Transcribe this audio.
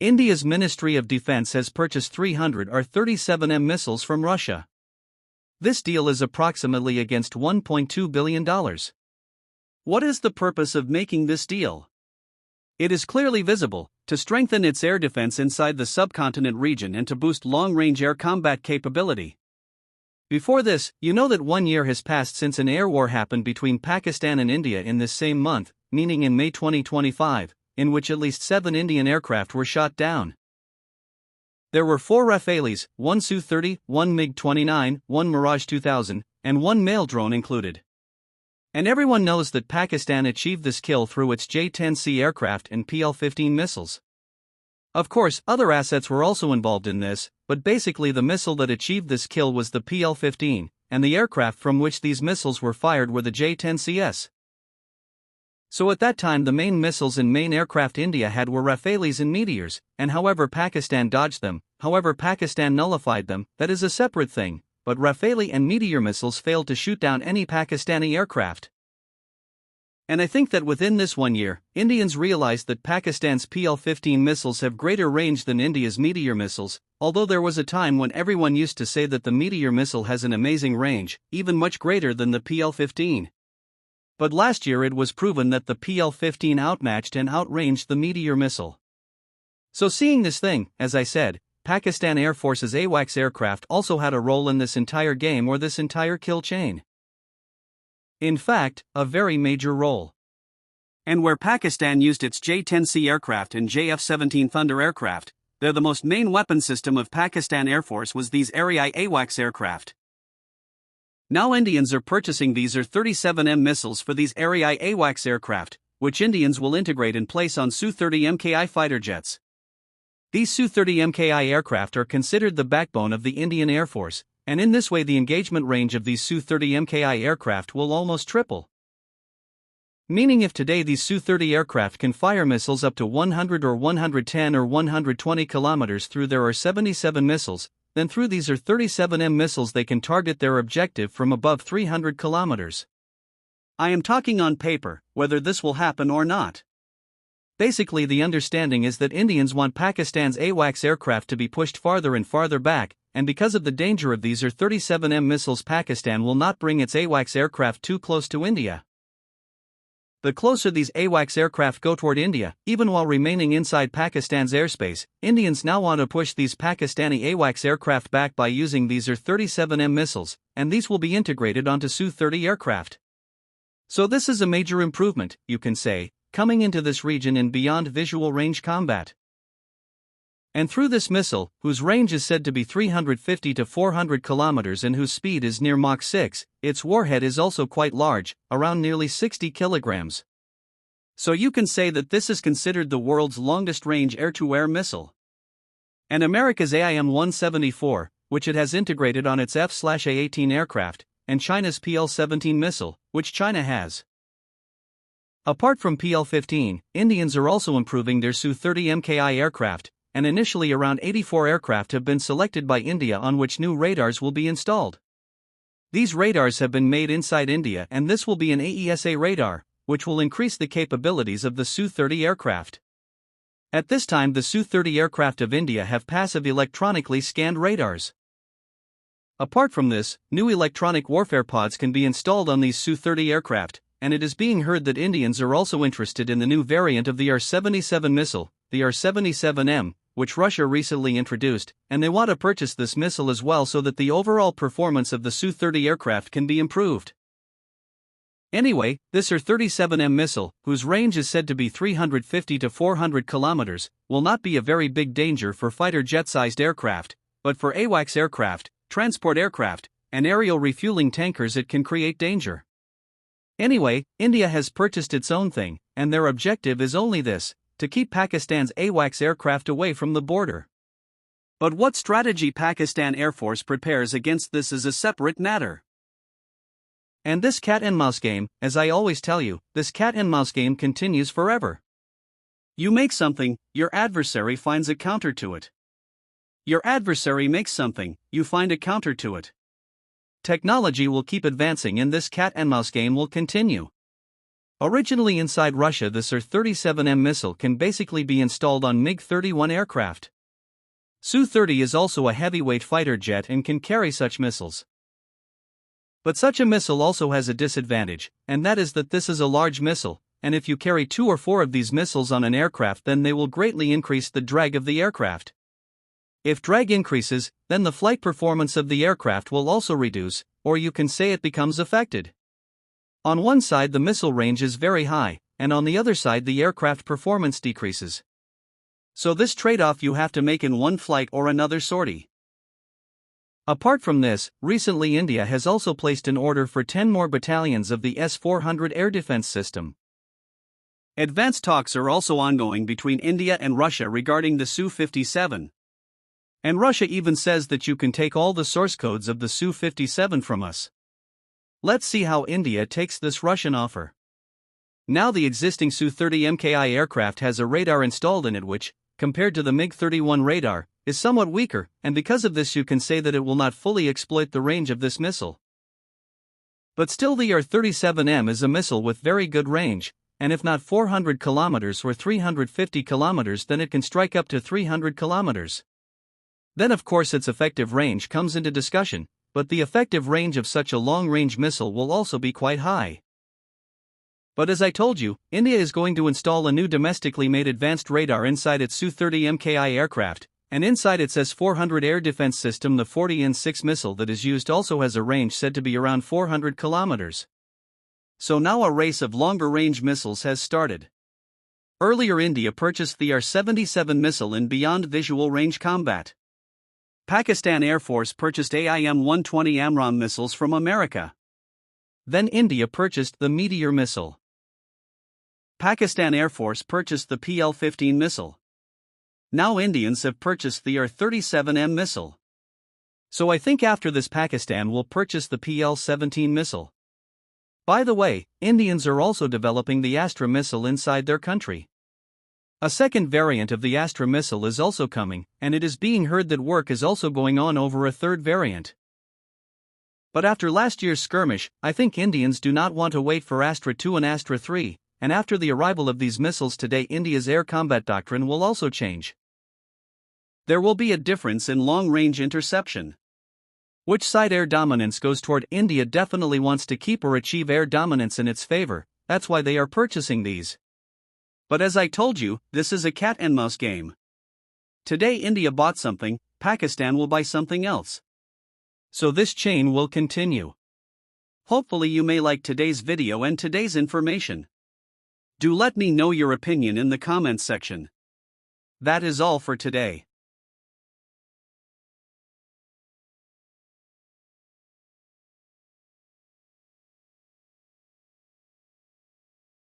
India's Ministry of Defense has purchased 300 R-37M missiles from Russia. This deal is approximately against $1.2 billion. What is the purpose of making this deal? It is clearly visible, to strengthen its air defense inside the subcontinent region and to boost long-range air combat capability. Before this, you know that 1 year has passed since an air war happened between Pakistan and India in this same month, meaning in May 2025, in which at least 7 Indian aircraft were shot down. There were 4 Rafales, 1 Su-30, 1 MiG-29, 1 Mirage 2000, and 1 mail drone included. And everyone knows that Pakistan achieved this kill through its J-10C aircraft and PL-15 missiles. Of course, other assets were also involved in this, but basically the missile that achieved this kill was the PL-15, and the aircraft from which these missiles were fired were the J-10Cs. So at that time the main missiles and main aircraft India had were Rafales and Meteors, and however Pakistan dodged them, however Pakistan nullified them, that is a separate thing, but Rafale and Meteor missiles failed to shoot down any Pakistani aircraft. And I think that within this 1 year, Indians realized that Pakistan's PL-15 missiles have greater range than India's Meteor missiles, although there was a time when everyone used to say that the Meteor missile has an amazing range, even much greater than the PL-15. But last year it was proven that the PL-15 outmatched and outranged the Meteor missile. So seeing this thing, as I said, Pakistan Air Force's AWACS aircraft also had a role in this entire game or this entire kill chain. In fact, a very major role. And where Pakistan used its J-10C aircraft and JF-17 Thunder aircraft, they're the most main weapon system of Pakistan Air Force was these AWACS aircraft. Now Indians are purchasing these R-37M missiles for these AWACS aircraft, which Indians will integrate and place on Su-30MKI fighter jets. These Su-30MKI aircraft are considered the backbone of the Indian Air Force, and in this way the engagement range of these Su-30MKI aircraft will almost triple. Meaning if today these Su-30 aircraft can fire missiles up to 100 or 110 or 120 kilometers through their R-77 missiles, then through these R-37M missiles they can target their objective from above 300 kilometers. I am talking on paper, whether this will happen or not. Basically the understanding is that Indians want Pakistan's AWACS aircraft to be pushed farther and farther back, and because of the danger of these R-37M missiles Pakistan will not bring its AWACS aircraft too close to India. The closer these AWACS aircraft go toward India, even while remaining inside Pakistan's airspace, Indians now want to push these Pakistani AWACS aircraft back by using these R-37M missiles, and these will be integrated onto Su-30 aircraft. So this is a major improvement, you can say, coming into this region in beyond visual range combat. And through this missile, whose range is said to be 350 to 400 kilometers and whose speed is near Mach 6, its warhead is also quite large, around nearly 60 kilograms. So you can say that this is considered the world's longest-range air-to-air missile. And America's AIM-174, which it has integrated on its F/A-18 aircraft, and China's PL-17 missile, which China has. Apart from PL-15, Indians are also improving their Su-30MKI aircraft, and initially around 84 aircraft have been selected by India on which new radars will be installed. These radars have been made inside India and this will be an AESA radar, which will increase the capabilities of the Su-30 aircraft. At this time the Su-30 aircraft of India have passive electronically scanned radars. Apart from this, new electronic warfare pods can be installed on these Su-30 aircraft, and it is being heard that Indians are also interested in the new variant of the R-77 missile, the R-37M, which Russia recently introduced, and they want to purchase this missile as well so that the overall performance of the Su-30 aircraft can be improved. Anyway, this R-37M missile, whose range is said to be 350 to 400 kilometers, will not be a very big danger for fighter jet-sized aircraft, but for AWACS aircraft, transport aircraft, and aerial refueling tankers it can create danger. Anyway, India has purchased its own thing, and their objective is only this: to keep Pakistan's AWACS aircraft away from the border. But what strategy Pakistan Air Force prepares against this is a separate matter. And this cat-and-mouse game, as I always tell you, this cat-and-mouse game continues forever. You make something, your adversary finds a counter to it. Your adversary makes something, you find a counter to it. Technology will keep advancing and this cat-and-mouse game will continue. Originally inside Russia, the Su-30M missile can basically be installed on MiG-31 aircraft. Su-30 is also a heavyweight fighter jet and can carry such missiles. But such a missile also has a disadvantage, and that is that this is a large missile, and if you carry 2 or 4 of these missiles on an aircraft, then they will greatly increase the drag of the aircraft. If drag increases, then the flight performance of the aircraft will also reduce, or you can say it becomes affected. On one side the missile range is very high, and on the other side the aircraft performance decreases. So this trade-off you have to make in one flight or another sortie. Apart from this, recently India has also placed an order for 10 more battalions of the S-400 air defense system. Advanced talks are also ongoing between India and Russia regarding the Su-57. And Russia even says that you can take all the source codes of the Su-57 from us. Let's see how India takes this Russian offer. Now the existing Su-30MKI aircraft has a radar installed in it which, compared to the MiG-31 radar, is somewhat weaker, and because of this you can say that it will not fully exploit the range of this missile. But still the R-37M is a missile with very good range, and if not 400 kilometers or 350 kilometers, then it can strike up to 300 kilometers. Then of course its effective range comes into discussion, but the effective range of such a long-range missile will also be quite high. But as I told you, India is going to install a new domestically made advanced radar inside its Su-30MKI aircraft, and inside its S-400 air defense system the 40N6 missile that is used also has a range said to be around 400 kilometers. So now a race of longer-range missiles has started. Earlier India purchased the R-37 missile in beyond visual range combat. Pakistan Air Force purchased AIM-120 AMRAAM missiles from America. Then India purchased the Meteor missile. Pakistan Air Force purchased the PL-15 missile. Now Indians have purchased the R-37M missile. So I think after this Pakistan will purchase the PL-17 missile. By the way, Indians are also developing the Astra missile inside their country. A second variant of the Astra missile is also coming, and it is being heard that work is also going on over a third variant. But after last year's skirmish, I think Indians do not want to wait for Astra 2 and Astra 3, and after the arrival of these missiles today, India's air combat doctrine will also change. There will be a difference in long-range interception. Which side air dominance goes toward? India definitely wants to keep or achieve air dominance in its favor, that's why they are purchasing these. But as I told you, this is a cat and mouse game. Today India bought something, Pakistan will buy something else. So this chain will continue. Hopefully you may like today's video and today's information. Do let me know your opinion in the comments section. That is all for today.